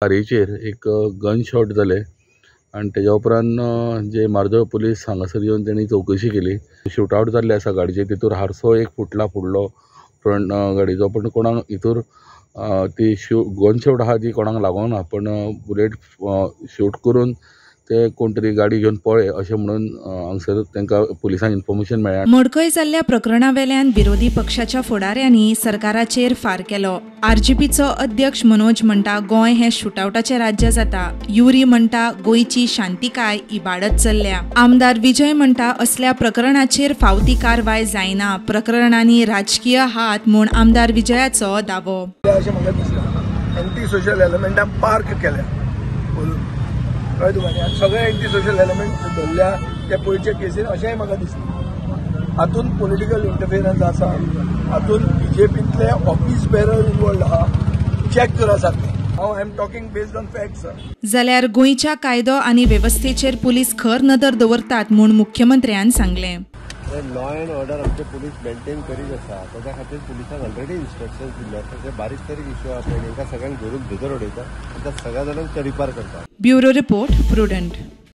कारयेचेर एक gun shot जाले आनी तेज्या उपरांत जे मार्दोळ पुलीस हांगासर येवन तेणी चवकशी केली. शूटआवट जाल्ले आसा गाडयेचेर, तितूर हारसो एक फुटला फुडलो फ्रंट गाडयेचो, पण कोणाक हितूर ती गन शॉट आहा ती कोणाक लागोंक ना, पण बुलेट शूट करून ते कोण तरी गाडी घेवन पळय अशें म्हणून हांगसर तांकां पुलिसांक इन्फॉर्मेशन मेळ्ळें. मडकय जाल्ल्या प्रकरणावेल्यान विरोधी पक्षाच्या फुडाऱ्यांनी सरकाराचेर फार केलो. आरजेपीचो अध्यक्ष मनोज म्हणटा गोंय हें शूटआवटाचें राज्य जाता. युरी म्हणटा गोंयची शांतिकाय इबाडत चल्ल्या. आमदार विजय म्हणटा असल्या प्रकरणाचेर फावती कारवाय जायना. प्रकरणांनी राजकीय हात म्हूण आमदार विजयाचो दावो. एंटी सोशल एलिमेंटां पार्क केल्या कळ्ळें तुका, सगळे एंटी सोशल एलिमेंट धरल्या ते पयच्या केसीन अशेंय म्हाका दिसता. हातून पॉलिटिकल इंटरफिरन्स आसा, हातून बीजेपींतले ऑफिस बेरर इन्वॉल्ड आहा, चॅक करा सारकें. हांव I am talking based on facts. जाल्यार गोंयच्या कायदो आनी वेवस्थेचेर पुलीस खर नदर दवरतात म्हूण मुख्यमंत्र्यान सांगलें. लॉ अँड ऑर्डर आमचे पुलीस मेंटेन करीत आसा, ताच्या खातीर पुलिसांक ऑलरेडी इन्स्ट्रक्शन्स दिल्ले आसा. जे बारीक सारीक इश्यू आसा तांकां सगळ्यांक धरून भितर उडयता, तांकां सगळ्या जाणांक तडीपार करता. Bureau report, prudent.